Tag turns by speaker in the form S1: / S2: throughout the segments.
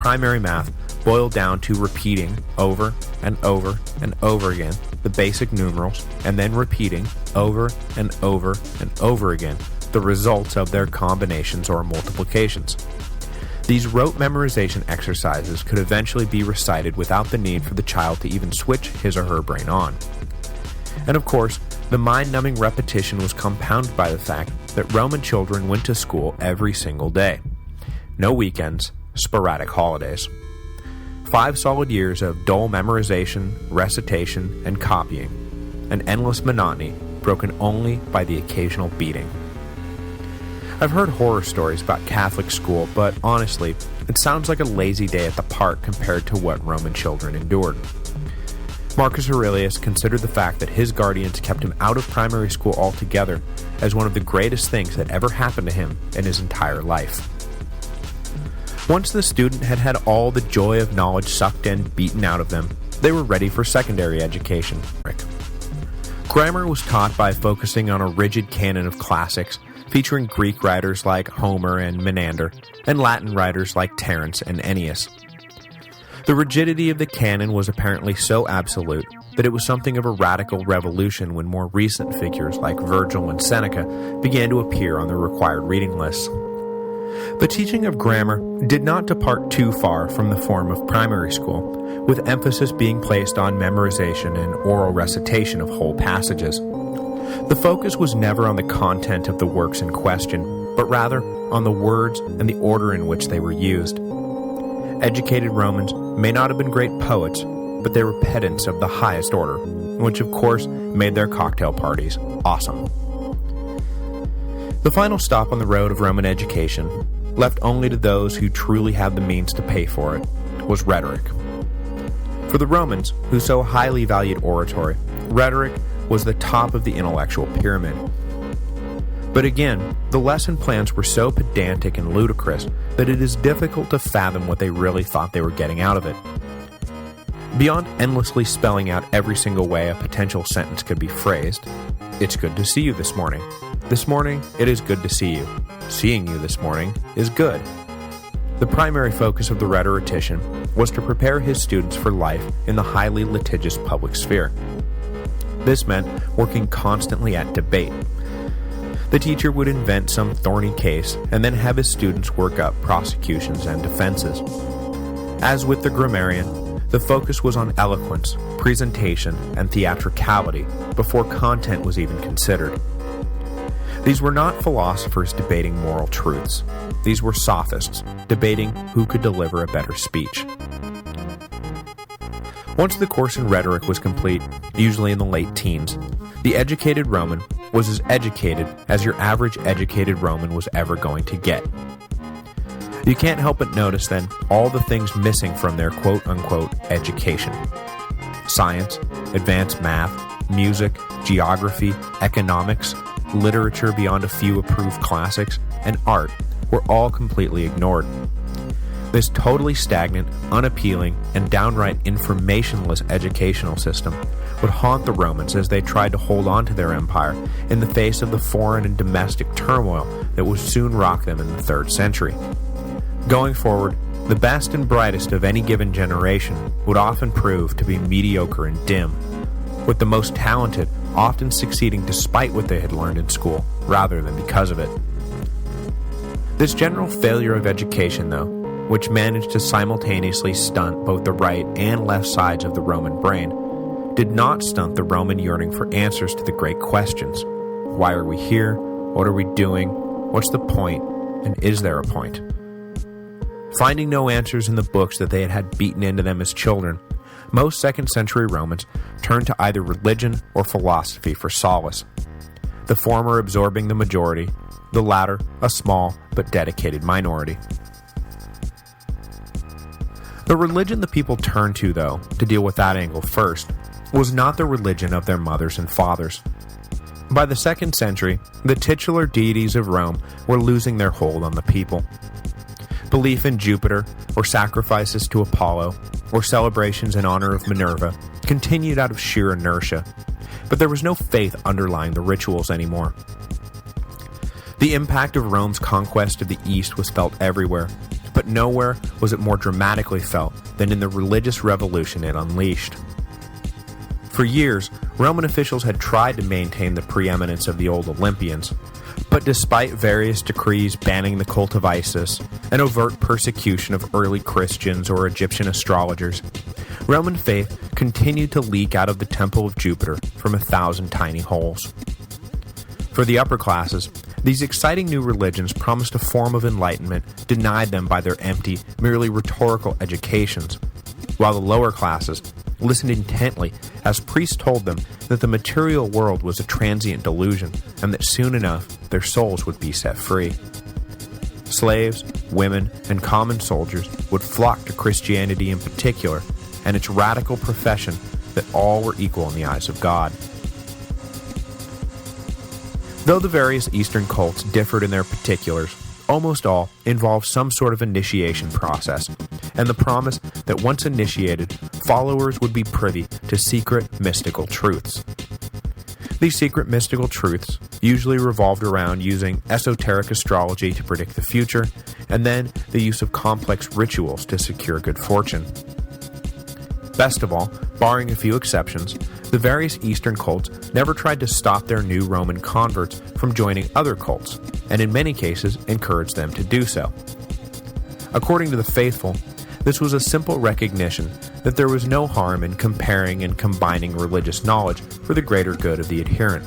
S1: primary math boiled down to repeating over and over and over again the basic numerals, and then repeating over and over and over again the results of their combinations or multiplications. These rote memorization exercises could eventually be recited without the need for the child to even switch his or her brain on. And of course, the mind-numbing repetition was compounded by the fact that Roman children went to school every single day. No weekends, sporadic holidays. 5 solid years of dull memorization, recitation, and copying. An endless monotony, broken only by the occasional beating. I've heard horror stories about Catholic school, but honestly, it sounds like a lazy day at the park compared to what Roman children endured. Marcus Aurelius considered the fact that his guardians kept him out of primary school altogether as one of the greatest things that ever happened to him in his entire life. Once the student had had all the joy of knowledge sucked and beaten out of them, they were ready for secondary education. Grammar was taught by focusing on a rigid canon of classics, featuring Greek writers like Homer and Menander, and Latin writers like Terence and Ennius. The rigidity of the canon was apparently so absolute that it was something of a radical revolution when more recent figures like Virgil and Seneca began to appear on the required reading lists. The teaching of grammar did not depart too far from the form of primary school, with emphasis being placed on memorization and oral recitation of whole passages. The focus was never on the content of the works in question, but rather on the words and the order in which they were used. Educated Romans may not have been great poets, but they were pedants of the highest order, which of course made their cocktail parties awesome. The final stop on the road of Roman education, left only to those who truly had the means to pay for it, was rhetoric. For the Romans, who so highly valued oratory, rhetoric was the top of the intellectual pyramid. But again, the lesson plans were so pedantic and ludicrous that it is difficult to fathom what they really thought they were getting out of it. Beyond endlessly spelling out every single way a potential sentence could be phrased, "It's good to see you this morning. This morning, it is good to see you. Seeing you this morning is good." The primary focus of the rhetorician was to prepare his students for life in the highly litigious public sphere. This meant working constantly at debate. The teacher would invent some thorny case and then have his students work up prosecutions and defenses. As with the grammarian, the focus was on eloquence, presentation, and theatricality before content was even considered. These were not philosophers debating moral truths. These were sophists debating who could deliver a better speech. Once the course in rhetoric was complete, usually in the late teens, the educated Roman was as educated as your average educated Roman was ever going to get. You can't help but notice then all the things missing from their quote-unquote education. Science, advanced math, music, geography, economics, literature beyond a few approved classics, and art were all completely ignored. This totally stagnant, unappealing, and downright informationless educational system would haunt the Romans as they tried to hold on to their empire in the face of the foreign and domestic turmoil that would soon rock them in the 3rd century. Going forward, the best and brightest of any given generation would often prove to be mediocre and dim, with the most talented often succeeding despite what they had learned in school, rather than because of it. This general failure of education, though, which managed to simultaneously stunt both the right and left sides of the Roman brain, did not stunt the Roman yearning for answers to the great questions. Why are we here? What are we doing? What's the point? And is there a point? Finding no answers in the books that they had had beaten into them as children, most 2nd century Romans turned to either religion or philosophy for solace, the former absorbing the majority, the latter a small but dedicated minority. The religion the people turned to, though, to deal with that angle first, was not the religion of their mothers and fathers. By the 2nd century, the titular deities of Rome were losing their hold on the people. Belief in Jupiter, or sacrifices to Apollo, or celebrations in honor of Minerva continued out of sheer inertia, but there was no faith underlying the rituals anymore. The impact of Rome's conquest of the East was felt everywhere, but nowhere was it more dramatically felt than in the religious revolution it unleashed. For years, Roman officials had tried to maintain the preeminence of the old Olympians, but despite various decrees banning the cult of Isis and overt persecution of early Christians or Egyptian astrologers, Roman faith continued to leak out of the Temple of Jupiter from 1,000 tiny holes. For the upper classes, these exciting new religions promised a form of enlightenment denied them by their empty, merely rhetorical educations, while the lower classes listened intently as priests told them that the material world was a transient delusion and that soon enough their souls would be set free. Slaves, women, and common soldiers would flock to Christianity in particular and its radical profession that all were equal in the eyes of God. Though the various Eastern cults differed in their particulars, almost all involved some sort of initiation process, and the promise that once initiated, followers would be privy to secret mystical truths. These secret mystical truths usually revolved around using esoteric astrology to predict the future, and then the use of complex rituals to secure good fortune. Best of all, barring a few exceptions, the various Eastern cults never tried to stop their new Roman converts from joining other cults, and in many cases encouraged them to do so. According to the faithful, this was a simple recognition that there was no harm in comparing and combining religious knowledge for the greater good of the adherent,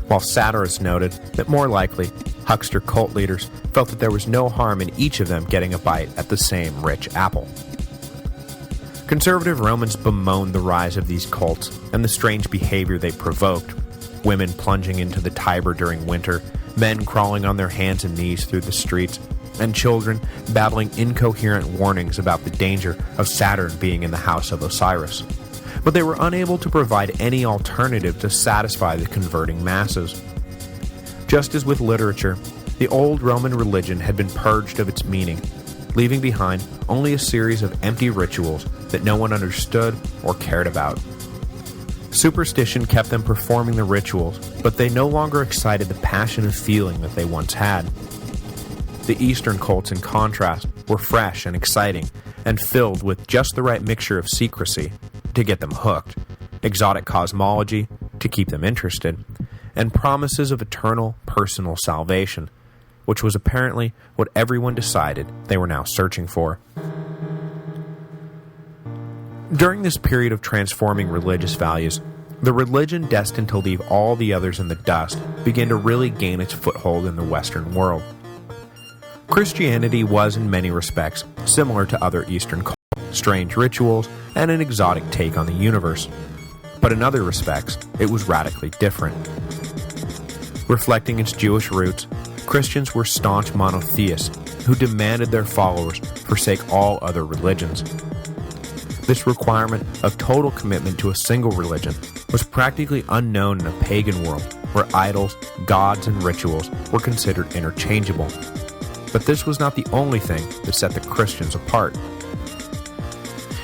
S1: while satirists noted that more likely, huckster cult leaders felt that there was no harm in each of them getting a bite at the same rich apple. Conservative Romans bemoaned the rise of these cults and the strange behavior they provoked, women plunging into the Tiber during winter, men crawling on their hands and knees through the streets, and children babbling incoherent warnings about the danger of Saturn being in the house of Osiris. But they were unable to provide any alternative to satisfy the converting masses. Just as with literature, the old Roman religion had been purged of its meaning, leaving behind only a series of empty rituals that no one understood or cared about. Superstition kept them performing the rituals, but they no longer excited the passionate feeling that they once had. The Eastern cults, in contrast, were fresh and exciting, and filled with just the right mixture of secrecy to get them hooked, exotic cosmology to keep them interested, and promises of eternal, personal salvation, which was apparently what everyone decided they were now searching for. During this period of transforming religious values, the religion destined to leave all the others in the dust began to really gain its foothold in the Western world. Christianity was in many respects similar to other Eastern cults, strange rituals, and an exotic take on the universe. But in other respects, it was radically different. Reflecting its Jewish roots, Christians were staunch monotheists who demanded their followers forsake all other religions. This requirement of total commitment to a single religion was practically unknown in a pagan world where idols, gods, and rituals were considered interchangeable. But this was not the only thing that set the Christians apart.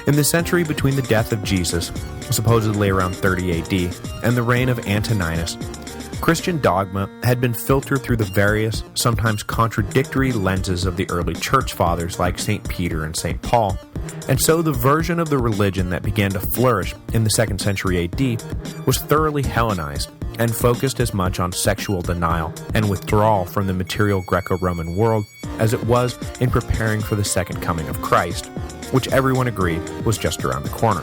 S1: In the century between the death of Jesus, supposedly around 30 AD, and the reign of Antoninus, Christian dogma had been filtered through the various, sometimes contradictory lenses of the early church fathers like St. Peter and St. Paul, and so the version of the religion that began to flourish in the 2nd century AD was thoroughly Hellenized and focused as much on sexual denial and withdrawal from the material Greco-Roman world as it was in preparing for the second coming of Christ, which everyone agreed was just around the corner.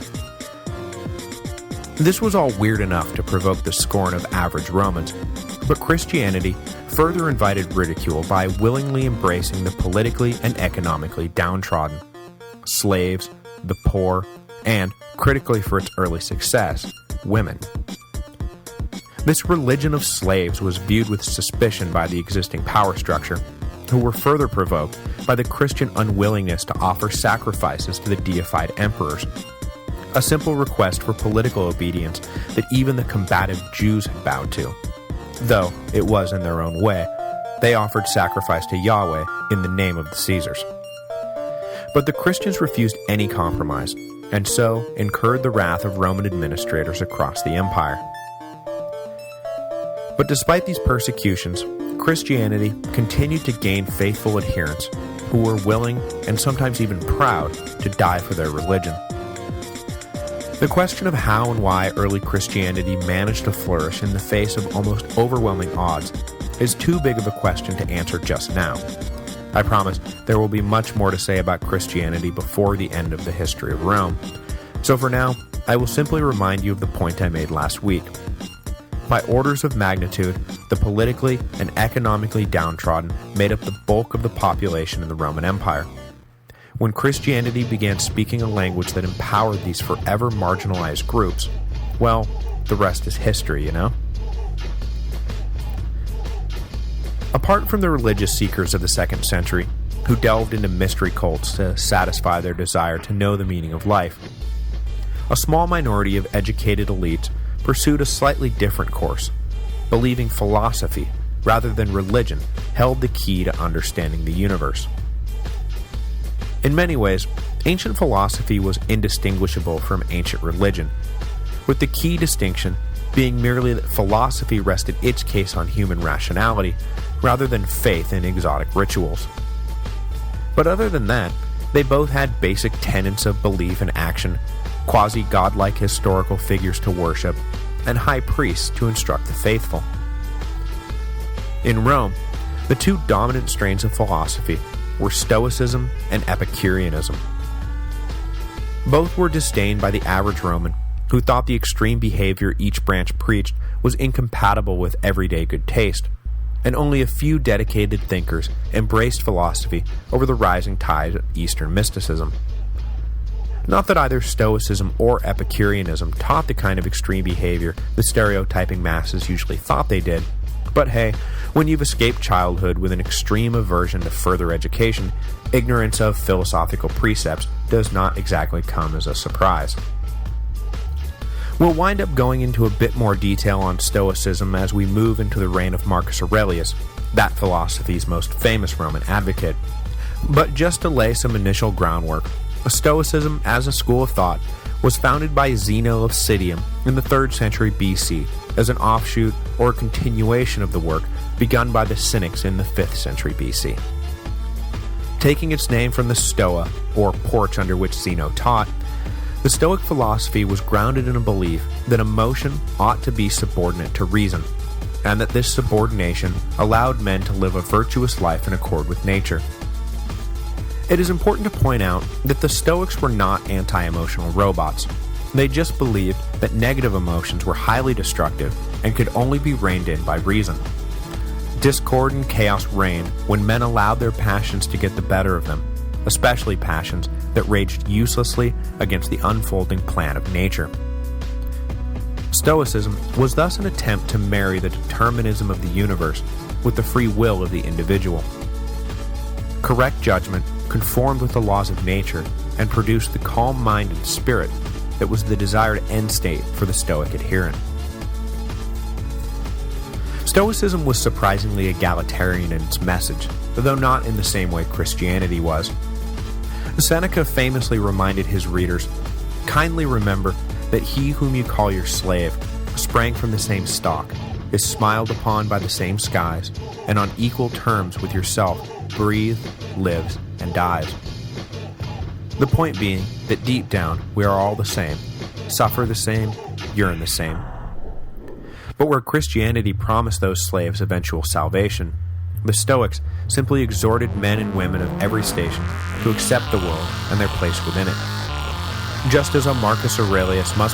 S1: This was all weird enough to provoke the scorn of average Romans, but Christianity further invited ridicule by willingly embracing the politically and economically downtrodden, slaves, the poor, and, critically for its early success, women. This religion of slaves was viewed with suspicion by the existing power structure, who were further provoked by the Christian unwillingness to offer sacrifices to the deified emperors, a simple request for political obedience that even the combative Jews had bowed to. Though it was in their own way, they offered sacrifice to Yahweh in the name of the Caesars. But the Christians refused any compromise, and so incurred the wrath of Roman administrators across the empire. But despite these persecutions, Christianity continued to gain faithful adherents, who were willing, and sometimes even proud, to die for their religion. The question of how and why early Christianity managed to flourish in the face of almost overwhelming odds is too big of a question to answer just now. I promise there will be much more to say about Christianity before the end of the history of Rome. So for now, I will simply remind you of the point I made last week. By orders of magnitude, the politically and economically downtrodden made up the bulk of the population in the Roman Empire. When Christianity began speaking a language that empowered these forever marginalized groups, well, the rest is history, you know? Apart from the religious seekers of the 2nd century, who delved into mystery cults to satisfy their desire to know the meaning of life, a small minority of educated elites pursued a slightly different course, believing philosophy, rather than religion, held the key to understanding the universe. In many ways, ancient philosophy was indistinguishable from ancient religion, with the key distinction being merely that philosophy rested its case on human rationality, rather than faith in exotic rituals. But other than that, they both had basic tenets of belief and action, quasi-godlike historical figures to worship, and high priests to instruct the faithful. In Rome, the two dominant strains of philosophy were Stoicism and Epicureanism. Both were disdained by the average Roman, who thought the extreme behavior each branch preached was incompatible with everyday good taste, and only a few dedicated thinkers embraced philosophy over the rising tide of Eastern mysticism. Not that either Stoicism or Epicureanism taught the kind of extreme behavior the stereotyping masses usually thought they did, but hey, when you've escaped childhood with an extreme aversion to further education, ignorance of philosophical precepts does not exactly come as a surprise. We'll wind up going into a bit more detail on Stoicism as we move into the reign of Marcus Aurelius, that philosophy's most famous Roman advocate. But just to lay some initial groundwork, Stoicism as a school of thought was founded by Zeno of Citium in the 3rd century BC as an offshoot or a continuation of the work begun by the Cynics in the 5th century BC. Taking its name from the Stoa, or porch under which Zeno taught, the Stoic philosophy was grounded in a belief that emotion ought to be subordinate to reason, and that this subordination allowed men to live a virtuous life in accord with nature. It is important to point out that the Stoics were not anti-emotional robots. They just believed that negative emotions were highly destructive and could only be reined in by reason. Discord and chaos reigned when men allowed their passions to get the better of them, especially passions that raged uselessly against the unfolding plan of nature. Stoicism was thus an attempt to marry the determinism of the universe with the free will of the individual. Correct judgment conformed with the laws of nature and produced the calm-minded spirit that was the desired end state for the Stoic adherent. Stoicism was surprisingly egalitarian in its message, though not in the same way Christianity was. Seneca famously reminded his readers, "Kindly remember that he whom you call your slave sprang from the same stock, is smiled upon by the same skies, and on equal terms with yourself breathes, lives, and dies." The point being that deep down we are all the same, suffer the same, yearn the same. But where Christianity promised those slaves eventual salvation, the Stoics simply exhorted men and women of every station to accept the world and their place within it. Just as a Marcus Aurelius must